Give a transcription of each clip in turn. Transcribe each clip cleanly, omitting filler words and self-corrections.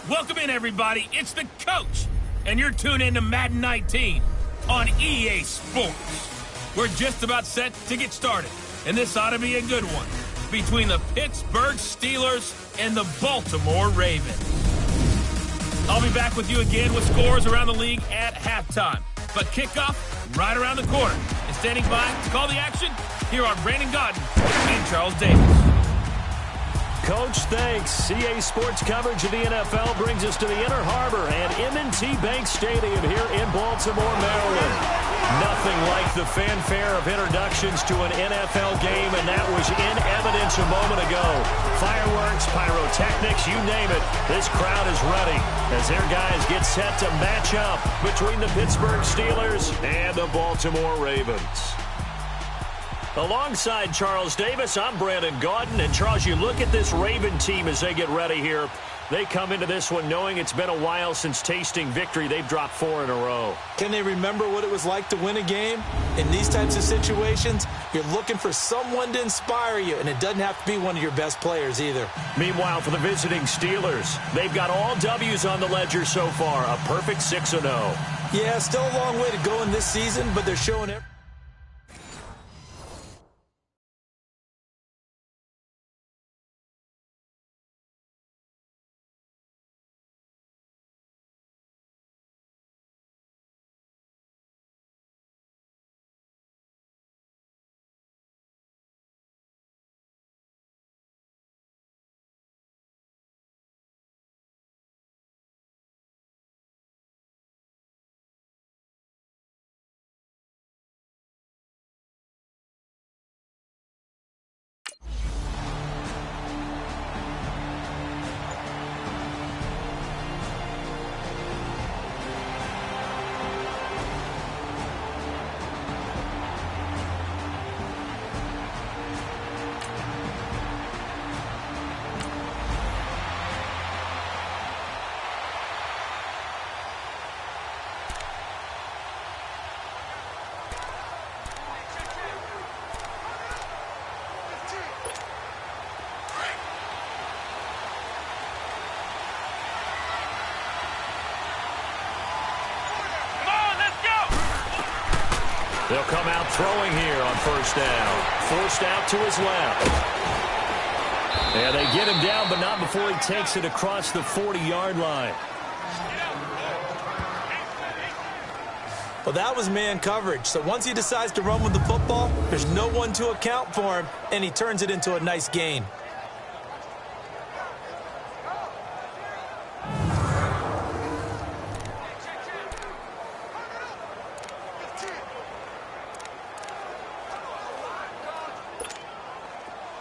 Welcome in, everybody. It's the coach, and you're tuned in to Madden 19 on EA Sports. We're just about set to get started, and this ought to be a good one between the Pittsburgh Steelers and the Baltimore Ravens. I'll be back with you again with scores around the league at halftime, but kickoff right around the corner. And standing by to call the action, here are Brandon Godden and Charles Davis. Coach, thanks. CA Sports coverage of the NFL brings us to the Inner Harbor and M&T Bank Stadium here in Baltimore, Maryland. Nothing like the fanfare of introductions to an NFL game, and that was in evidence a moment ago. Fireworks, pyrotechnics, you name it. This crowd is ready as their guys get set to match up between the Pittsburgh Steelers and the Baltimore Ravens. Alongside Charles Davis, I'm Brandon Gaudin. And, Charles, you look at this Raven team as they get ready here. They come into this one knowing it's been a while since tasting victory. They've dropped 4 in a row. Can they remember what it was like to win a game? In these types of situations, you're looking for someone to inspire you, and it doesn't have to be one of your best players either. Meanwhile, for the visiting Steelers, they've got all W's on the ledger so far, a perfect 6-0. Yeah, still a long way to go in this season, but they're showing it. They'll come out throwing here on first down. Forced out to his left. And they get him down, but not before he takes it across the 40-yard line. Well, that was man coverage. So once he decides to run with the football, there's no one to account for him, and he turns it into a nice gain.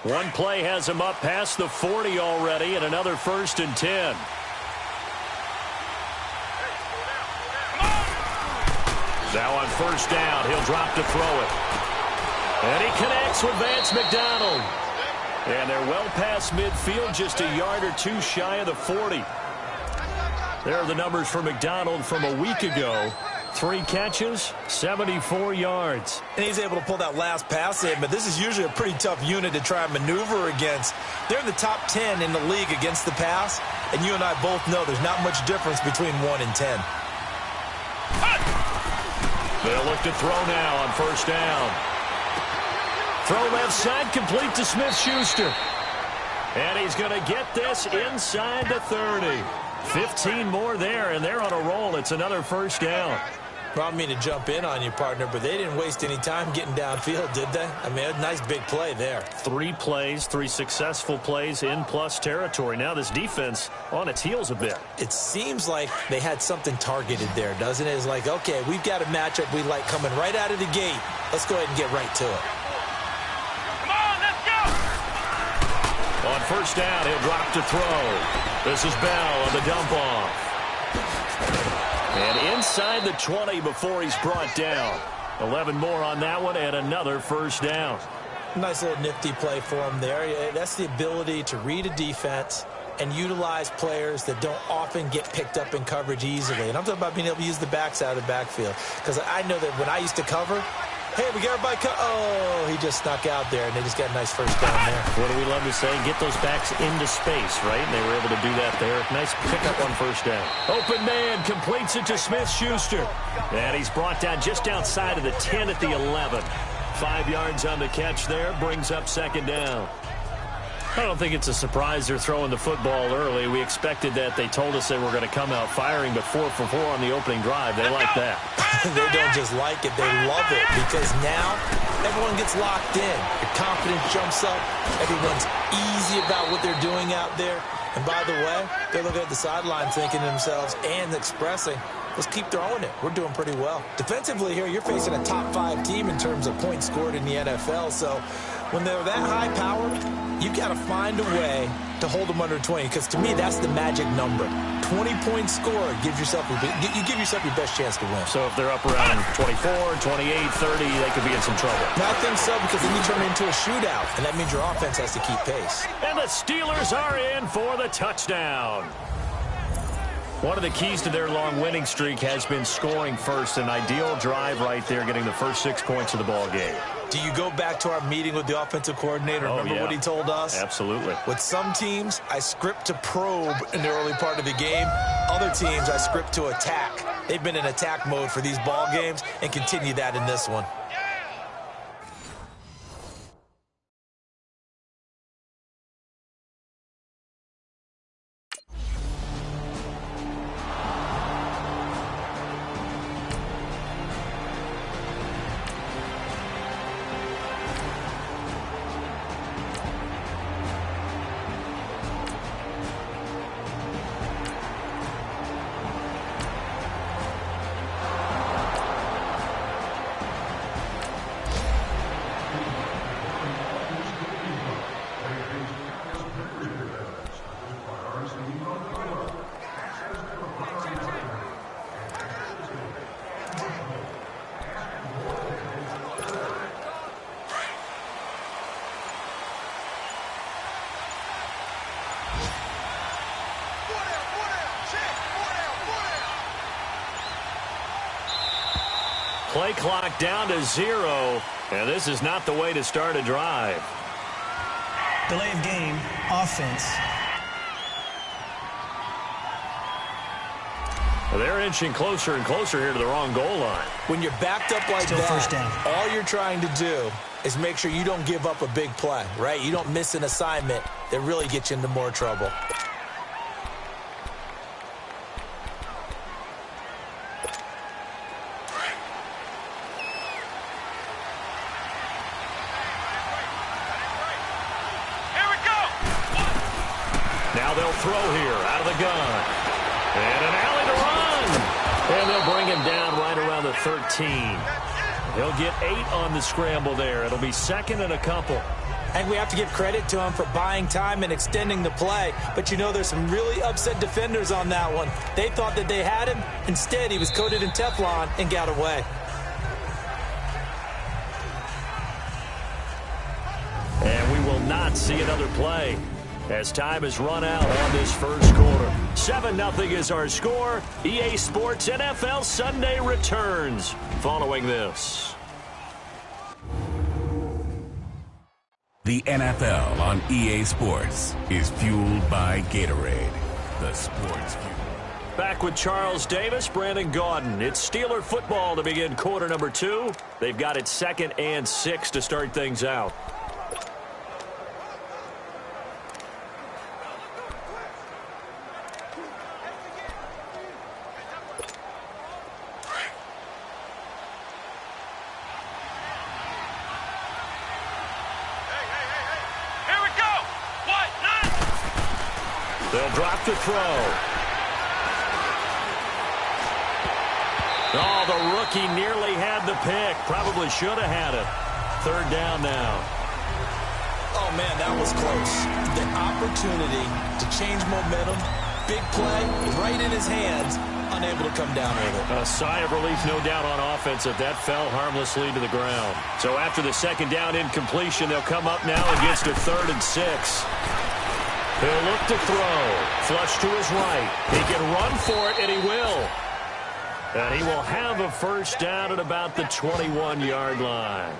One play has him up past the 40 already, and another 1st and 10. Now on 1st down, he'll drop to throw it. And he connects with Vance McDonald. And they're well past midfield, just a yard or two shy of the 40. There are the numbers for McDonald from a week ago. 3 catches, 74 yards. And he's able to pull that last pass in, but this is usually a pretty tough unit to try and maneuver against. They're in the top 10 in the league against the pass, and you and I both know there's not much difference between 1 and 10. They'll look to throw now on 1st down. Throw left side, complete to Smith-Schuster. And he's going to get this inside the 30. 15 more there, and they're on a roll. It's another 1st down. Well, I don't mean to jump in on you, partner, but they didn't waste any time getting downfield, did they? I mean, a nice big play there. 3 plays, 3 successful plays in plus territory. Now this defense on its heels a bit. It seems like they had something targeted there, doesn't it? It's like, okay, we've got a matchup we like coming right out of the gate. Let's go ahead and get right to it. Come on, let's go! On 1st down, he'll drop to throw. This is Bell on the dump off. And inside the 20 before he's brought down. 11 more on that one and another 1st down. Nice little nifty play for him there. That's the ability to read a defense and utilize players that don't often get picked up in coverage easily. And I'm talking about being able to use the backside of the backfield. Because I know that when I used to cover, hey, we got everybody oh, he just snuck out there, and they just got a nice 1st down there. What do we love to say? Get those backs into space, right? And they were able to do that there. Nice pickup on 1st down. Open man completes it to Smith-Schuster. And he's brought down just outside of the 10 at the 11. 5 yards on the catch there, brings up 2nd down. I don't think it's a surprise they're throwing the football early. We expected that. They told us they were going to come out firing, but 4 for 4 on the opening drive. They like that. They don't just like it. They love it because now everyone gets locked in. Your confidence jumps up. Everyone's easy about what they're doing out there. And by the way, they're looking at the sideline thinking to themselves and expressing, let's keep throwing it. We're doing pretty well. Defensively here, you're facing a top 5 team in terms of points scored in the NFL. So when they're that high powered, you got to find a way to hold them under 20, because to me, that's the magic number. 20-point score gives yourself you give yourself your best chance to win. So if they're up around 24, 28, 30, they could be in some trouble. No, I think so, because then you turn it into a shootout, and that means your offense has to keep pace. And the Steelers are in for the touchdown. One of the keys to their long winning streak has been scoring first. An ideal drive right there, getting the first 6 points of the ball game. Do you go back to our meeting with the offensive coordinator? Remember what he told us? Absolutely. With some teams, I script to probe in the early part of the game. Other teams, I script to attack. They've been in attack mode for these ball games and continue that in this one. Play clock down to 0, and this is not the way to start a drive. Delay of game, offense. They're inching closer and closer here to the wrong goal line. When you're backed up like Still that, first down. all you're trying to do is make sure you don't give up a big play, right? You don't miss an assignment that really gets you into more trouble. Now they'll throw here out of the gun. And an alley to run. And they'll bring him down right around the 13. He'll get 8 on the scramble there. It'll be 2nd and a couple. I think we have to give credit to him for buying time and extending the play. But, you know, there's some really upset defenders on that one. They thought that they had him. Instead, he was coated in Teflon and got away. And we will not see another play as time has run out on this first quarter. 7-0 is our score. EA Sports NFL Sunday returns following this. The NFL on EA Sports is fueled by Gatorade, the sports fuel. Back with Charles Davis, Brandon Gaudin. It's Steeler football to begin quarter number 2. They've got it 2nd and 6 to start things out. They'll drop the throw. Oh, the rookie nearly had the pick. Probably should have had it. 3rd down now. Oh, man, that was close. The opportunity to change momentum, big play, right in his hands, unable to come down with it. A sigh of relief, no doubt, on offense if that fell harmlessly to the ground. So after the 2nd down incompletion, they'll come up now against a 3rd and 6. He'll look to throw. Flush to his right. He can run for it, and he will. And he will have a first down at about the 21-yard line.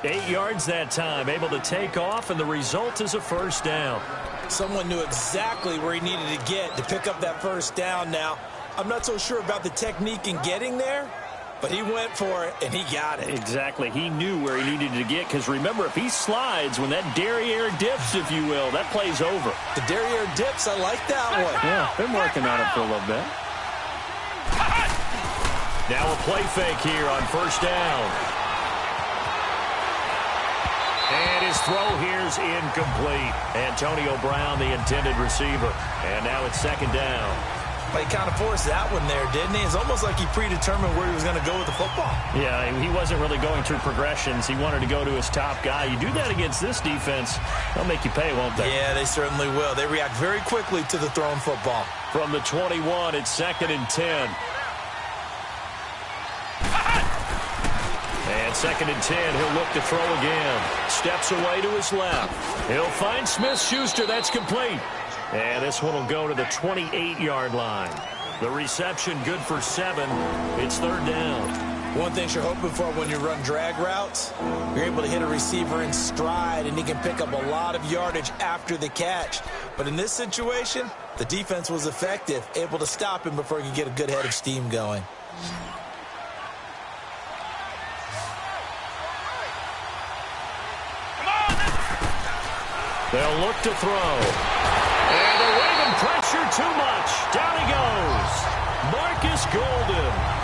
8 yards that time, able to take off, and the result is a first down. Someone knew exactly where he needed to get to pick up that first down now. I'm not so sure about the technique in getting there, but he went for it, and he got it. Exactly. He knew where he needed to get, because remember, if he slides, when that derriere dips, if you will, that play's over. The derriere dips, I like that one. Yeah, been working on it for a little bit. Now a play fake here on first down. And his throw here's incomplete. Antonio Brown, the intended receiver. And now it's 2nd down. But he kind of forced that one there, didn't he? It's almost like he predetermined where he was going to go with the football. Yeah, he wasn't really going through progressions. He wanted to go to his top guy. You do that against this defense, they'll make you pay, won't they? Yeah, they certainly will. They react very quickly to the thrown football. From the 21, it's 2nd and 10. And 2nd and 10, he'll look to throw again. Steps away to his left. He'll find Smith-Schuster. That's complete. And this one will go to the 28-yard line. The reception good for 7. It's 3rd down. One thing you're hoping for when you run drag routes, you're able to hit a receiver in stride, and he can pick up a lot of yardage after the catch. But in this situation, the defense was effective, able to stop him before he could get a good head of steam going. They'll look to throw. And they're waving pressure too much. Down he goes. Markus Golden.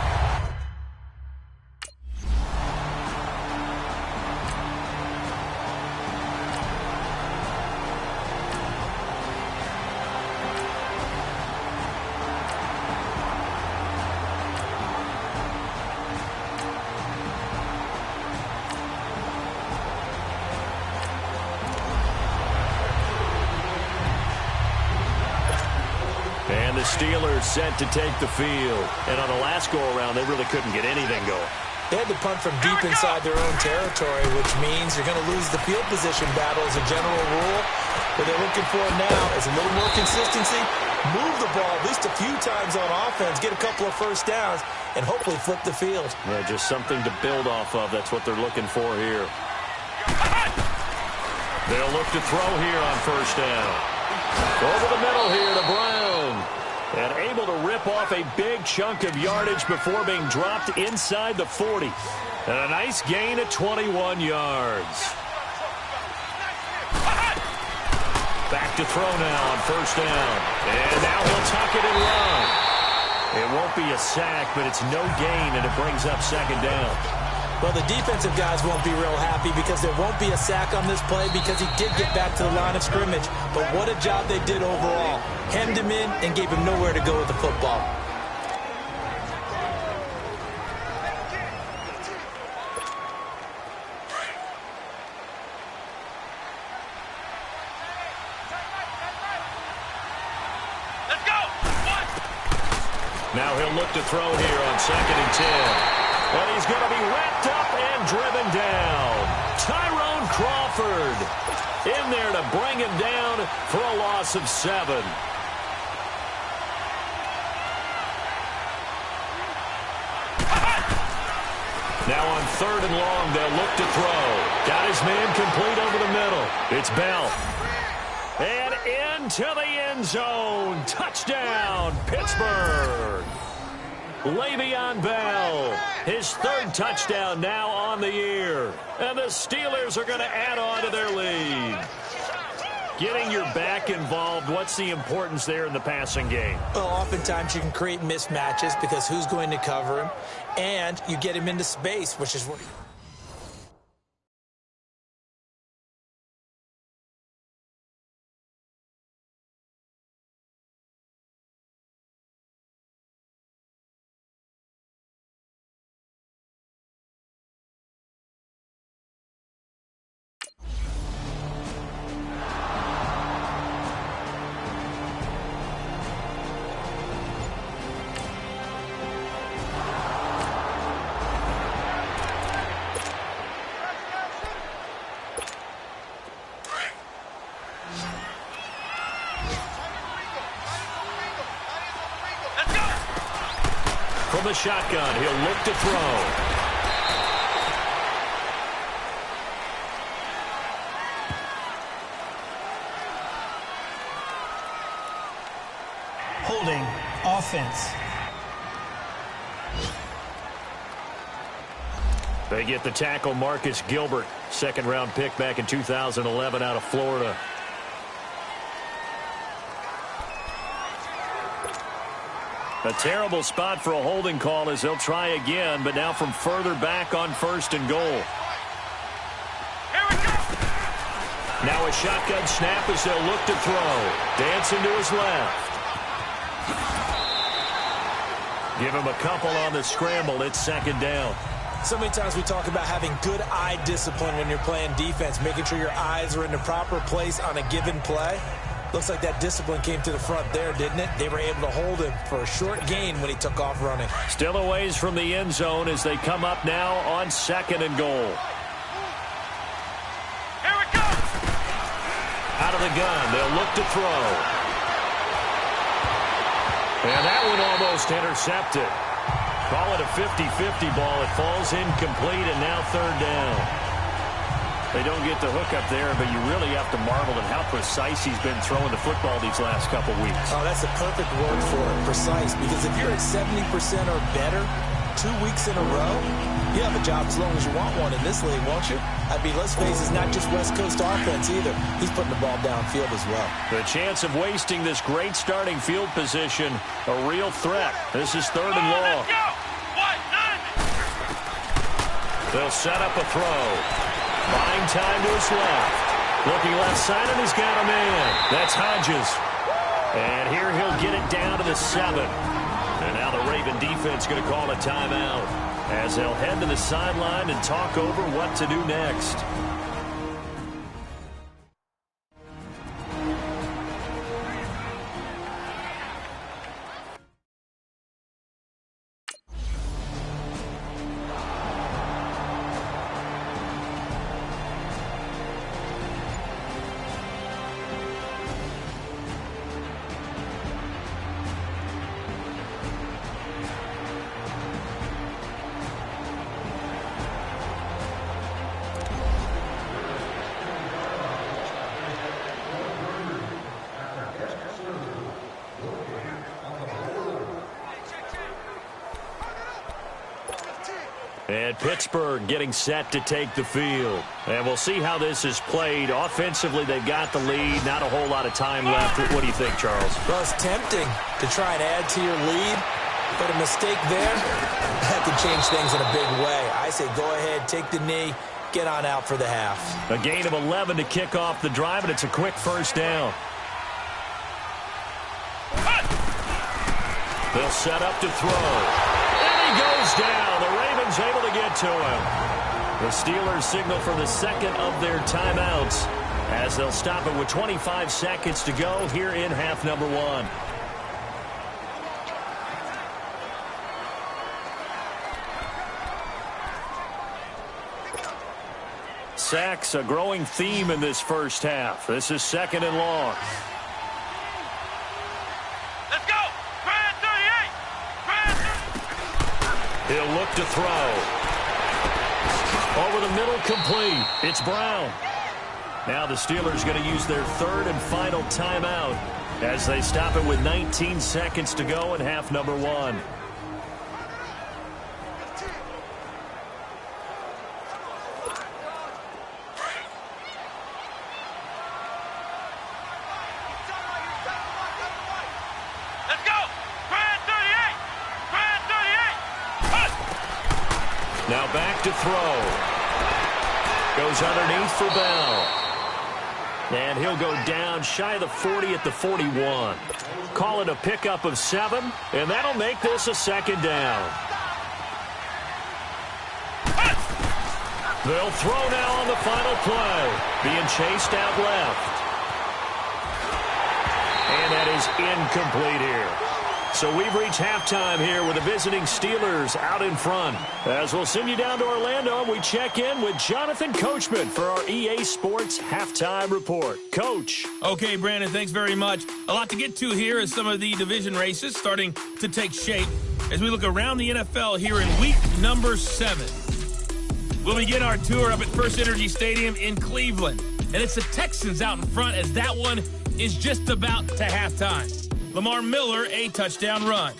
The Steelers set to take the field. And on the last go-around, they really couldn't get anything going. They had to punt from deep inside their own territory, which means you're going to lose the field position battle as a general rule. What they're looking for now is a little more consistency, move the ball at least a few times on offense, get a couple of first downs, and hopefully flip the field. Yeah, just something to build off of. That's what they're looking for here. They'll look to throw here on first down. Over the middle here to Brown. And able to rip off a big chunk of yardage before being dropped inside the 40. And a nice gain at 21 yards. Back to throw now on first down. And now he'll tuck it and run. It won't be a sack, but it's no gain, and it brings up 2nd down. Well, the defensive guys won't be real happy because there won't be a sack on this play because he did get back to the line of scrimmage. But what a job they did overall. Hemmed him in and gave him nowhere to go with the football. Now he'll look to throw here on 2nd and 10. And he's going to be wrapped up and driven down. Tyrone Crawford in there to bring him down for a loss of 7. Now on 3rd and long, they'll look to throw. Got his man complete over the middle. It's Bell. And into the end zone. Touchdown, Pittsburgh. Le'Veon Bell, his 3rd touchdown now on the year. And the Steelers are going to add on to their lead. Getting your back involved, what's the importance there in the passing game? Well, oftentimes you can create mismatches because who's going to cover him, and you get him into space, which is what... From the shotgun, he'll look to throw. Holding offense. They get the tackle, Marcus Gilbert, 2nd-round pick back in 2011 out of Florida. A terrible spot for a holding call as they'll try again, but now from further back on 1st and goal. Here we go. Now a shotgun snap as they'll look to throw. Dancing to his left. Give him a couple on the scramble. It's 2nd down. So many times we talk about having good eye discipline when you're playing defense, making sure your eyes are in the proper place on a given play. Looks like that discipline came to the front there, didn't it? They were able to hold him for a short gain when he took off running. Still a ways from the end zone as they come up now on 2nd and goal. Here we go. Out of the gun, they'll look to throw. And that one almost intercepted. Call it a 50-50 ball. It falls incomplete, and now 3rd down. They don't get the hook up there, but you really have to marvel at how precise he's been throwing the football these last couple weeks. Oh, that's the perfect word for it, precise. Because if you're at 70% or better 2 weeks in a row, you have a job as long as you want one in this league, won't you? I mean, let's face it, it's not just West Coast offense either. He's putting the ball downfield as well. The chance of wasting this great starting field position, a real threat. This is 3rd and long. Let's go. They'll set up a throw. Buying time to his left. Looking left side, and he's got a man. That's Hodges. And here he'll get it down to the 7. And now the Raven defense going to call a timeout as they'll head to the sideline and talk over what to do next. And Pittsburgh getting set to take the field. And we'll see how this is played. Offensively, they've got the lead. Not a whole lot of time left. What do you think, Charles? Well, it's tempting to try and add to your lead, but a mistake there, that could change things in a big way. I say go ahead, take the knee, get on out for the half. A gain of 11 to kick off the drive, and it's a quick 1st down. They'll set up to throw. And he goes down. The Ravens able to get to him. The Steelers signal for the 2nd of their timeouts as they'll stop it with 25 seconds to go here in half number 1. sacks a growing theme in this first half. This is 2nd and long. Let's go! Brand 38! He'll look to throw. Over the middle, complete. It's Brown. Now the Steelers going to use their 3rd and final timeout as they stop it with 19 seconds to go in half number 1. Let's go! Brand 38! Brand 38! Now back to throw. Goes underneath for Bell. And he'll go down shy of the 40 at the 41. Call it a pickup of 7, and that'll make this a 2nd down. They'll throw now on the final play. Being chased out left. And that is incomplete here. So we've reached halftime here with the visiting Steelers out in front. As we'll send you down to Orlando, we check in with Jonathan Coachman for our EA Sports Halftime Report. Coach. Okay, Brandon, thanks very much. A lot to get to here as some of the division races starting to take shape as we look around the NFL here in week number 7. We'll begin our tour up at First Energy Stadium in Cleveland. And it's the Texans out in front as that one is just about to halftime. Lamar Miller, a touchdown run.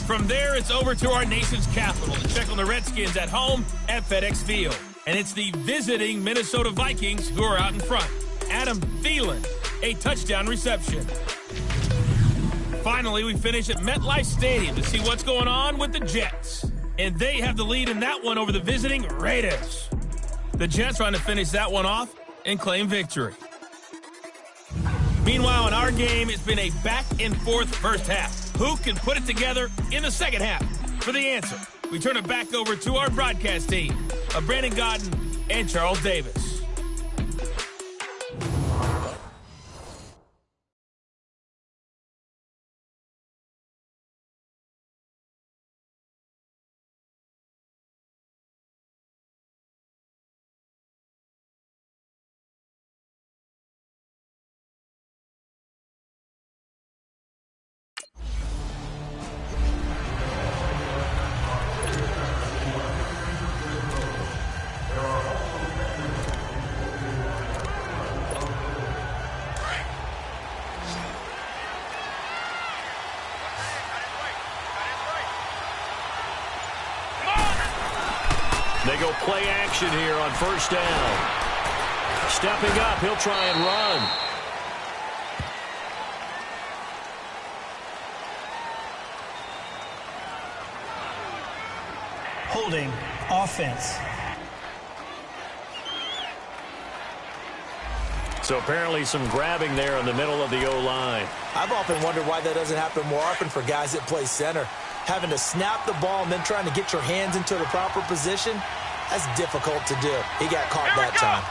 From there, it's over to our nation's capital to check on the Redskins at home at FedEx Field. And it's the visiting Minnesota Vikings who are out in front. Adam Thielen, a touchdown reception. Finally, we finish at MetLife Stadium to see what's going on with the Jets. And they have the lead in that one over the visiting Raiders. The Jets trying to finish that one off and claim victory. Meanwhile, in our game, it's been a back-and-forth first half. Who can put it together in the second half? For the answer, we turn it back over to our broadcast team of Brandon Godden and Charles Davis. They go play action here on first down. Stepping up, he'll try and run. Holding offense. So apparently some grabbing there in the middle of the O-line. I've often wondered why that doesn't happen more often for guys that play center. Having to snap the ball and then trying to get your hands into the proper position, that's difficult to do. He got caught that time.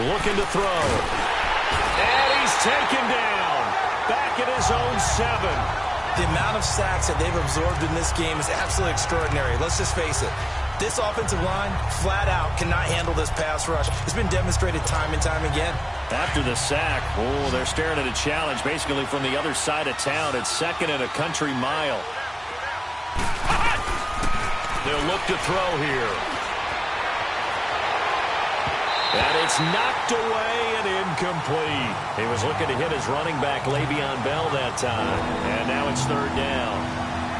Looking to throw. And he's taken down. Back at his own 7. The amount of sacks that they've absorbed in this game is absolutely extraordinary. Let's just face it. This offensive line, flat out, cannot handle this pass rush. It's been demonstrated time and time again. After the sack, they're staring at a challenge basically from the other side of town. It's 2nd and a country mile. They'll look to throw here. And it's knocked away and incomplete. He was looking to hit his running back, Le'Veon Bell, that time. And now it's 3rd down.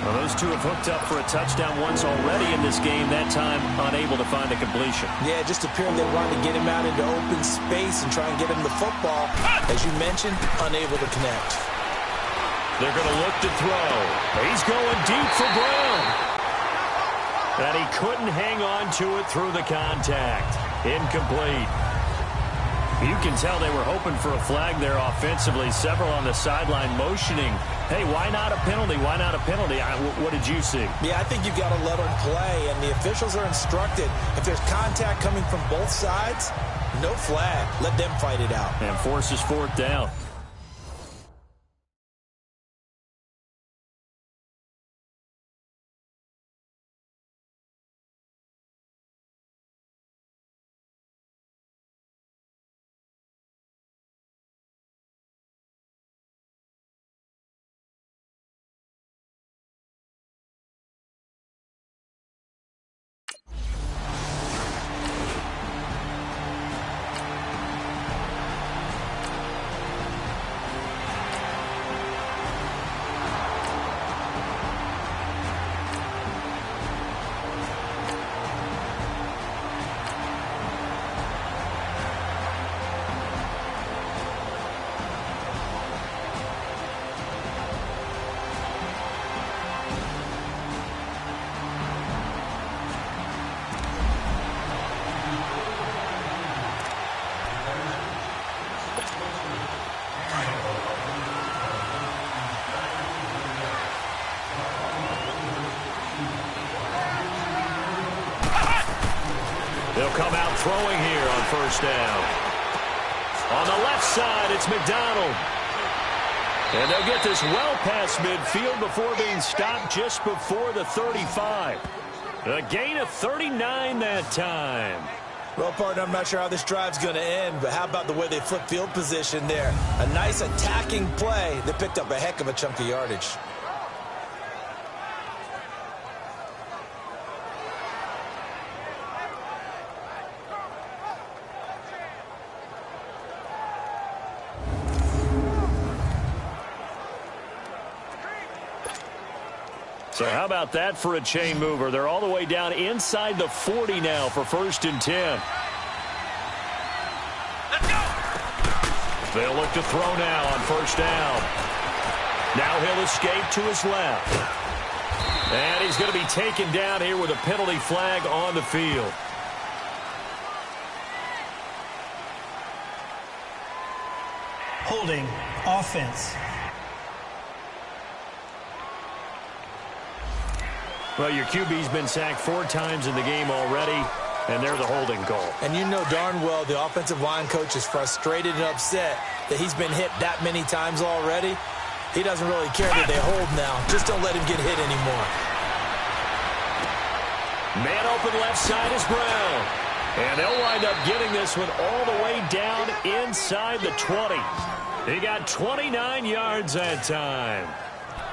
Well, those two have hooked up for a touchdown once already in this game, that time unable to find a completion. Yeah, it just appeared they wanted to get him out into open space and try and get him the football. As you mentioned, unable to connect. They're going to look to throw. He's going deep for Brown. And he couldn't hang on to it through the contact. Incomplete. You can tell they were hoping for a flag there offensively. Several on the sideline motioning. Hey, why not a penalty? Why not a penalty? What did you see? Yeah, I think you've got to let them play, and the officials are instructed. If there's contact coming from both sides, no flag. Let them fight it out. And forces 4th down. They'll come out throwing here on first down. On the left side, it's McDonald. And they'll get this well past midfield before being stopped just before the 35. A gain of 39 that time. Well, partner, I'm not sure how this drive's going to end, but how about the way they flip field position there? A nice attacking play that picked up a heck of a chunk of yardage. So how about that for a chain mover? They're all the way down inside the 40 now for 1st and 10. Let's go! They'll look to throw now on first down. Now he'll escape to his left. And he's going to be taken down here with a penalty flag on the field. Holding offense. Well, your QB's been sacked 4 times in the game already, and they're the holding call. And you know darn well the offensive line coach is frustrated and upset that he's been hit that many times already. He doesn't really care that they hold now. Just don't let him get hit anymore. Man open left side is Brown. And they'll wind up getting this one all the way down inside the 20. He got 29 yards that time.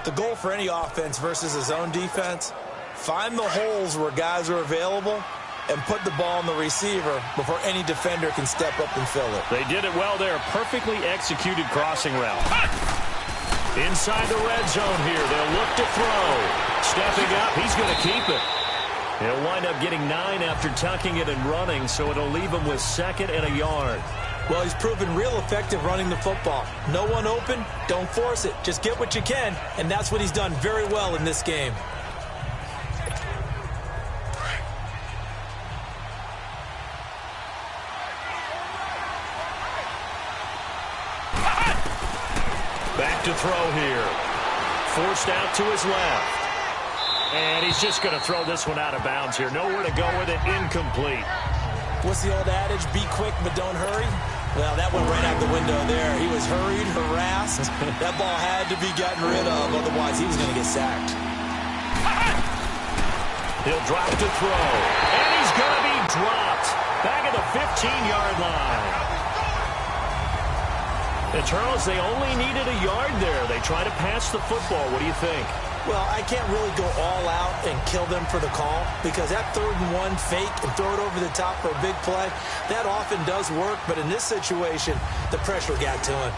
The goal for any offense versus his own defense, find the holes where guys are available and put the ball on the receiver before any defender can step up and fill it. They did it well there. Perfectly executed crossing route. Inside the red zone here. They'll look to throw. Stepping up. He's going to keep it. He'll wind up getting 9 after tucking it and running, so it'll leave him with 2nd and a yard. Well, he's proven real effective running the football. No one open, don't force it. Just get what you can, and that's what he's done very well in this game. Back to throw here. Forced out to his left. And he's just going to throw this one out of bounds here. Nowhere to go with it. Incomplete. What's the old adage? Be quick, but don't hurry. Well, that went right out the window there. He was hurried, harassed. That ball had to be gotten rid of, otherwise he was going to get sacked. He'll drop to throw. And he's going to be dropped. Back at the 15-yard line. And Charles, they only needed a yard there. They try to pass the football. What do you think? Well, I can't really go all out and kill them for the call because that 3rd and 1 fake and throw it over the top for a big play, that often does work. But in this situation, the pressure got to him.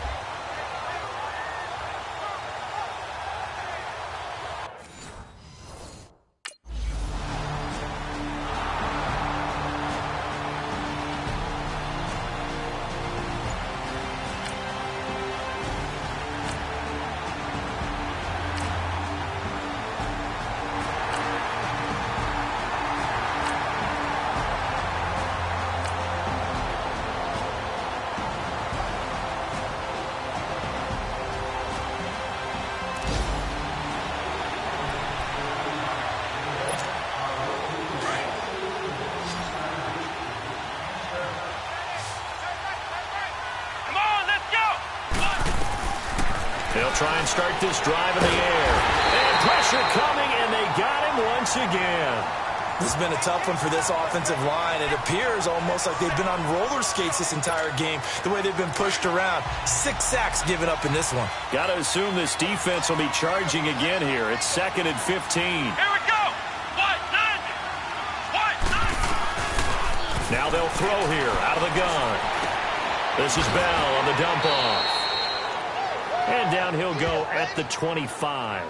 They'll try and start this drive in the air. And pressure coming, and they got him once again. This has been a tough one for this offensive line. It appears almost like they've been on roller skates this entire game, the way they've been pushed around. 6 sacks given up in this one. Got to assume this defense will be charging again here. It's 2nd and 15. Here we go! What? Now they'll throw here out of the gun. This is Bell on the dump off. And down he'll go at the 25.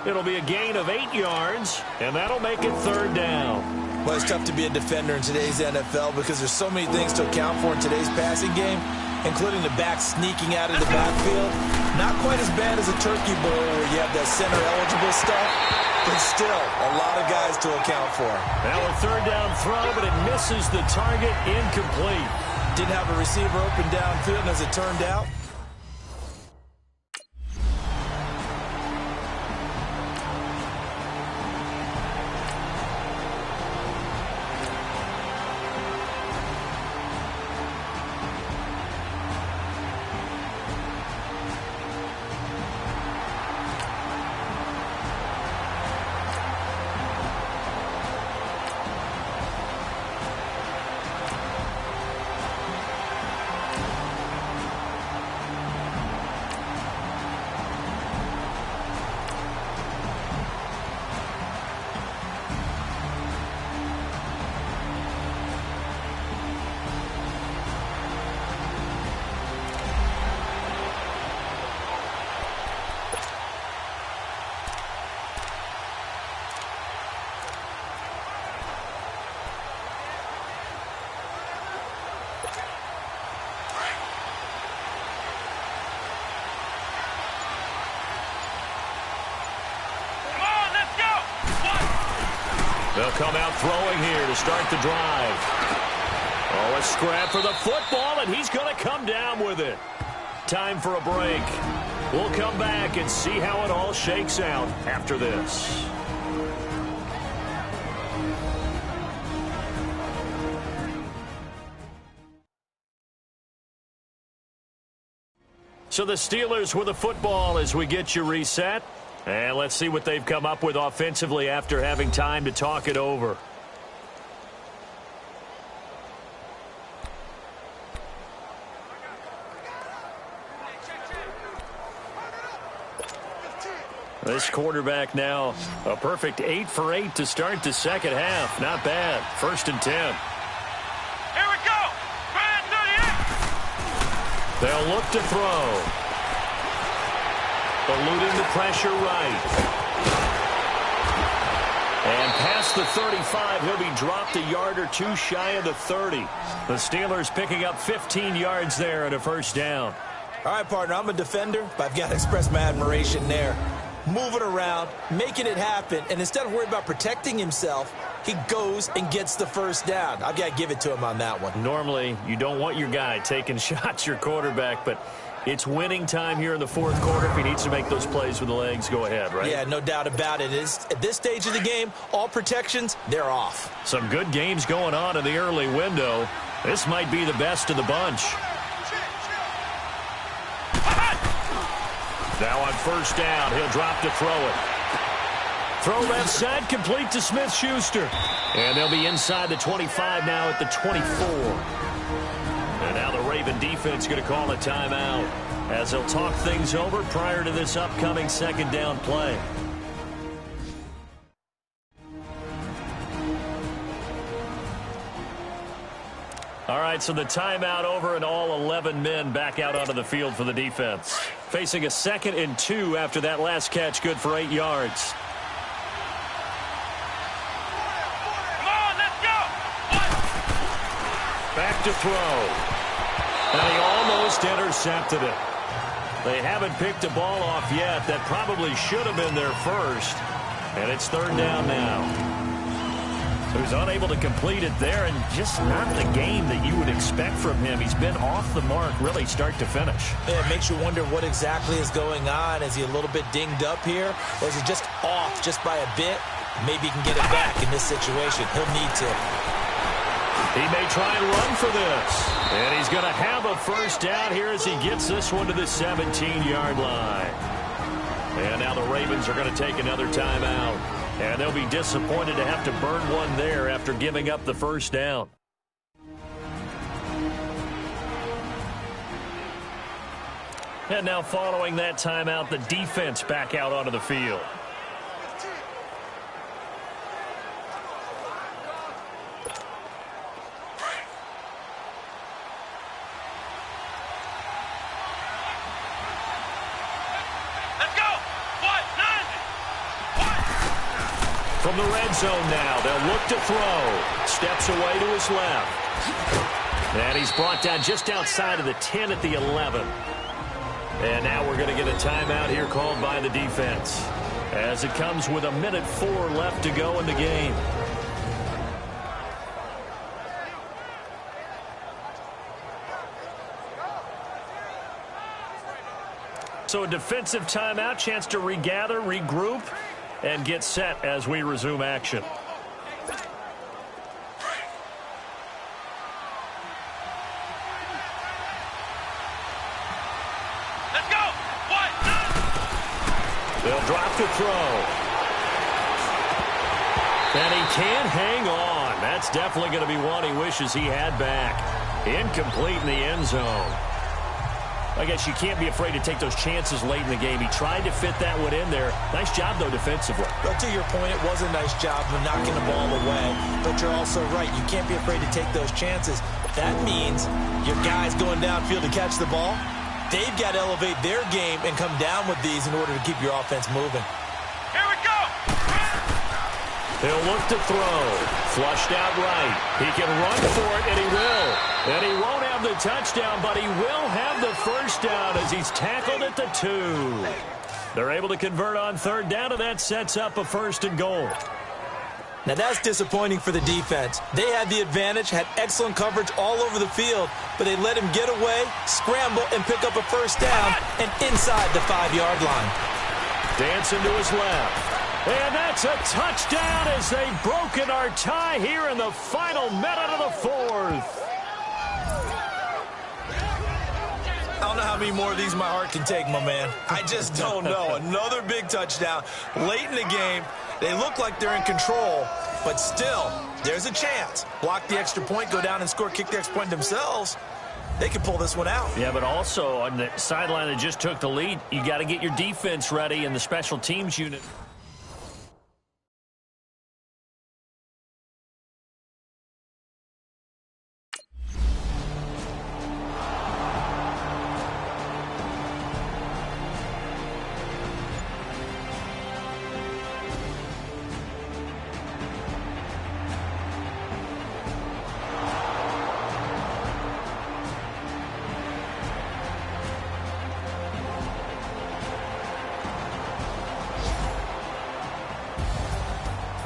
It'll be a gain of 8 yards, and that'll make it 3rd down. Well, it's tough to be a defender in today's NFL because there's so many things to account for in today's passing game, including the back sneaking out of the backfield. Not quite as bad as a turkey bowl where you have that center-eligible stuff, but still a lot of guys to account for. Now a 3rd down throw, but it misses the target. Incomplete. Didn't have a receiver open downfield, and as it turned out, They'll come out throwing here to start the drive. Oh, a scrap for the football, and he's going to come down with it. Time for a break. We'll come back and see how it all shakes out after this. So the Steelers with the football as we get you reset. And let's see what they've come up with offensively after having time to talk it over. This quarterback now a perfect 8 for 8 to start the second half. Not bad. 1st and 10. Here we go. Brand 38. They'll look to throw. Eluding the pressure right. And past the 35, he'll be dropped a yard or two shy of the 30. The Steelers picking up 15 yards there and a first down. All right, partner, I'm a defender, but I've got to express my admiration there. Moving around, making it happen, and instead of worrying about protecting himself, he goes and gets the first down. I've got to give it to him on that one. Normally, you don't want your guy taking shots, your quarterback, but it's winning time here in the fourth quarter. If he needs to make those plays with the legs, go ahead, right? Yeah, no doubt about it. At this stage of the game, all protections, they're off. Some good games going on in the early window. This might be the best of the bunch. Now on first down, he'll drop to throw it. Throw left side, complete to Smith-Schuster. And they'll be inside the 25 now at the 24. And now the Raven defense going to call a timeout as they'll talk things over prior to this upcoming second down play. All right, so the timeout over and all 11 men back out onto the field for the defense. Facing a 2nd and 2 after that last catch, good for 8 yards. Come on, let's go. Back to throw. And he almost intercepted it. They haven't picked a ball off yet. That probably should have been their first. And it's 3rd down now. So he's unable to complete it there, and just not the game that you would expect from him. He's been off the mark really start to finish. Yeah, it makes you wonder what exactly is going on. Is he a little bit dinged up here, or is he just off just by a bit? Maybe he can get it back in this situation. He'll need to. He may try and run for this. And he's going to have a first down here as he gets this one to the 17-yard line. And now the Ravens are going to take another timeout. And they'll be disappointed to have to burn one there after giving up the first down. And now following that timeout, the defense back out onto the field. From the red zone now, they'll look to throw. Steps away to his left. And he's brought down just outside of the 10 at the 11. And now we're going to get a timeout here called by the defense as it comes with 1:04 left to go in the game. So a defensive timeout, chance to regather, regroup, and get set as we resume action. Let's go. They'll drop to throw. And he can't hang on. That's definitely going to be one he wishes he had back. Incomplete in the end zone. I guess you can't be afraid to take those chances late in the game. He tried to fit that one in there. Nice job, though, defensively. But to your point, it was a nice job of knocking the ball away. But you're also right. You can't be afraid to take those chances. That means your guys going downfield to catch the ball, they've got to elevate their game and come down with these in order to keep your offense moving. Here we go. He'll look to throw. Flushed out right. He can run for it, and he will. And he won't have the touchdown, but he will have the first down as he's tackled at the 2. They're able to convert on 3rd down, and that sets up a 1st and goal. Now, that's disappointing for the defense. They had the advantage, had excellent coverage all over the field, but they let him get away, scramble, and pick up a first down and inside the 5-yard line. Dancing to his left. And that's a touchdown as they've broken our tie here in the final minute of the fourth. I don't know how many more of these my heart can take, my man. I just don't know. Another big touchdown late in the game. They look like they're in control, but still, there's a chance. Block the extra point, go down and score, kick the extra point themselves. They could pull this one out. Yeah, but also on the sideline that just took the lead, you got to get your defense ready and the special teams unit.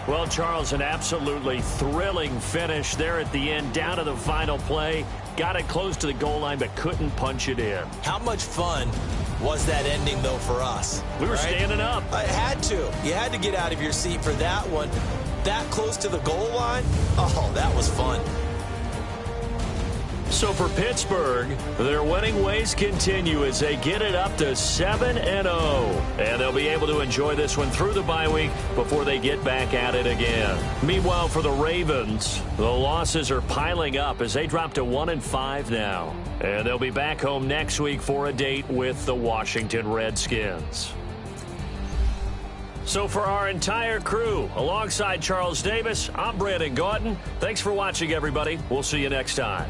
Well, Charles, an absolutely thrilling finish there at the end, down to the final play. Got it close to the goal line, but couldn't punch it in. How much fun was that ending, though, for us? We were standing up. I had to. You had to get out of your seat for that one. That close to the goal line? Oh, that was fun. So for Pittsburgh, their winning ways continue as they get it up to 7-0. And they'll be able to enjoy this one through the bye week before they get back at it again. Meanwhile, for the Ravens, the losses are piling up as they drop to 1-5 now. And they'll be back home next week for a date with the Washington Redskins. So for our entire crew, alongside Charles Davis, I'm Brandon Gaudin. Thanks for watching, everybody. We'll see you next time.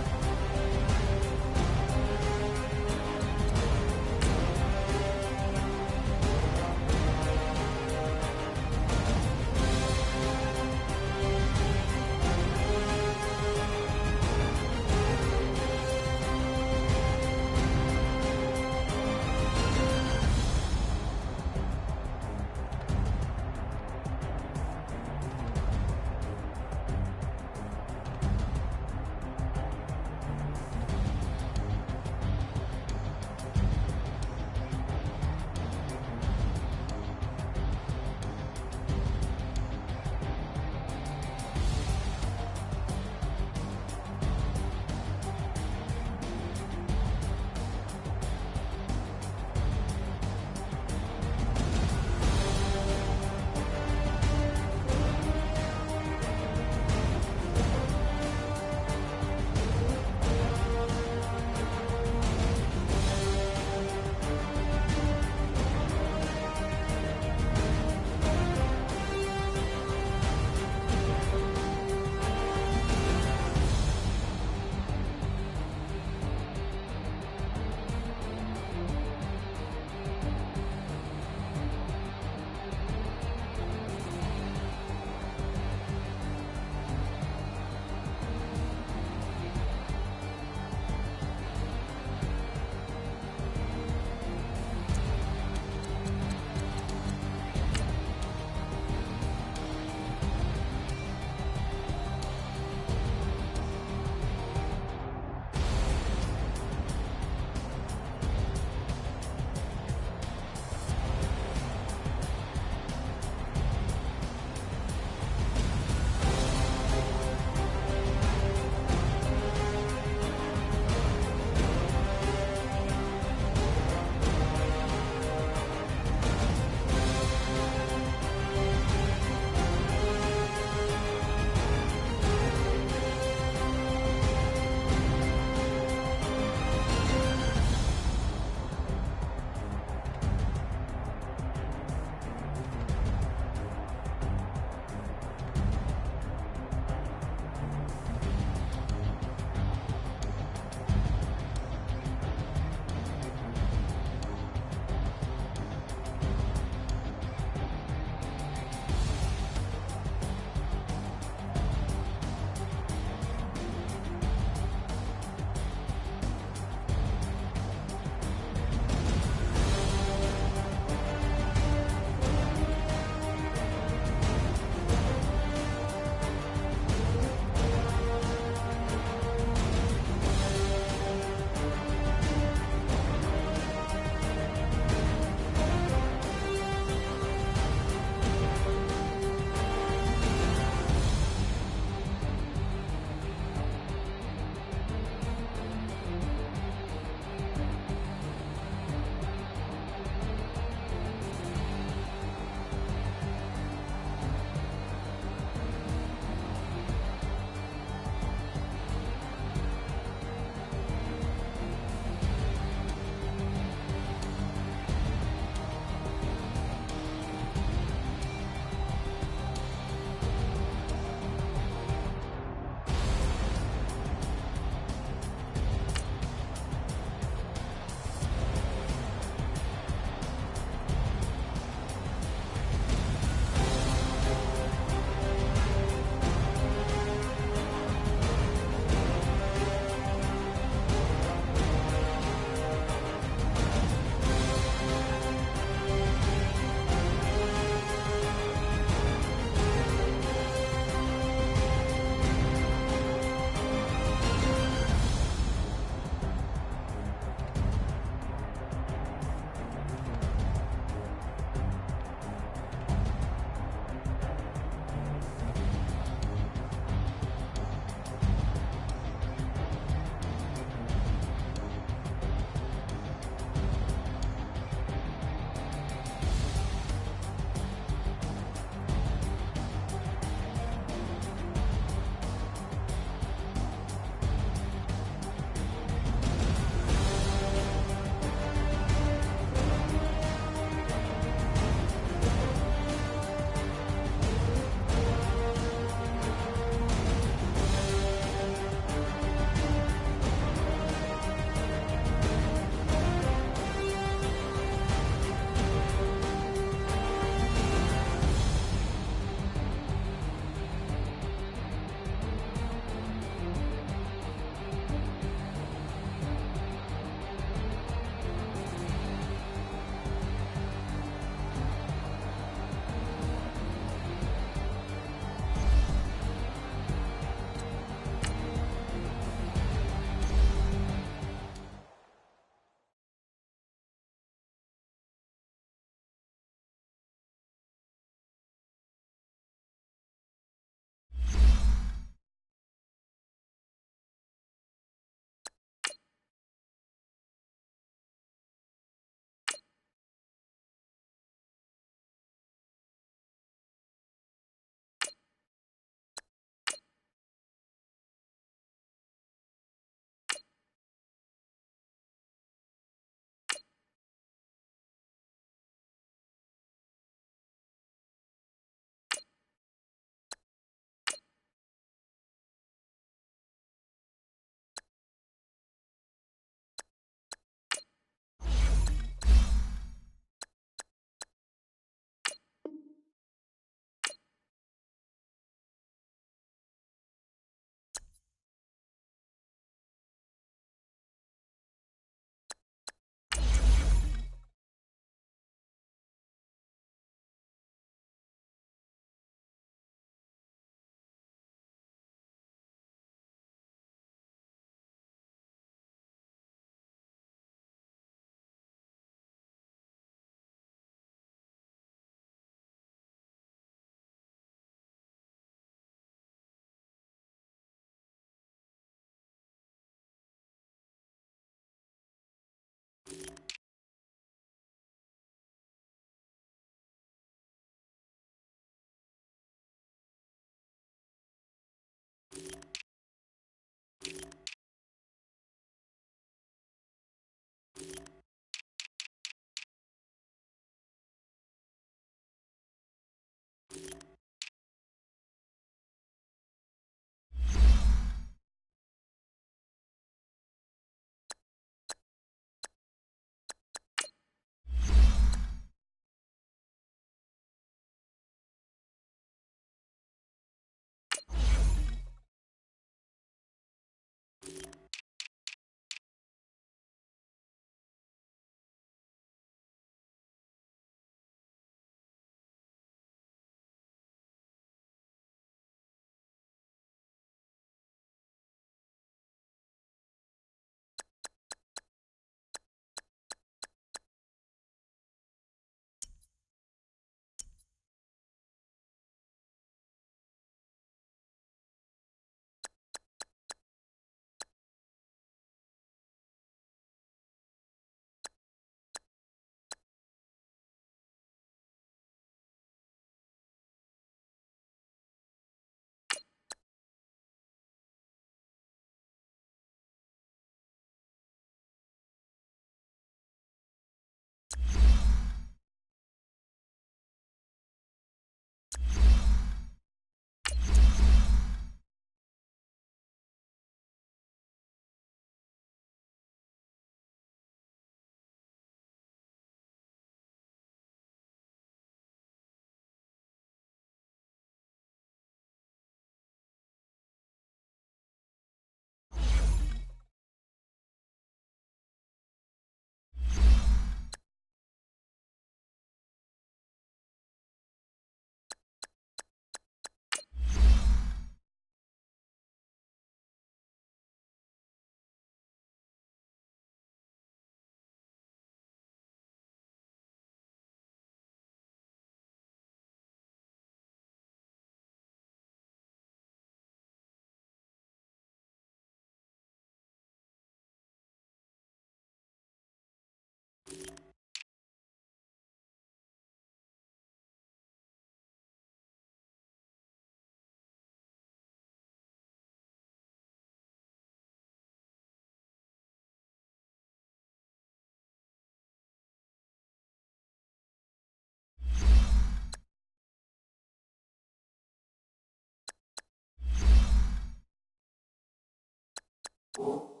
you.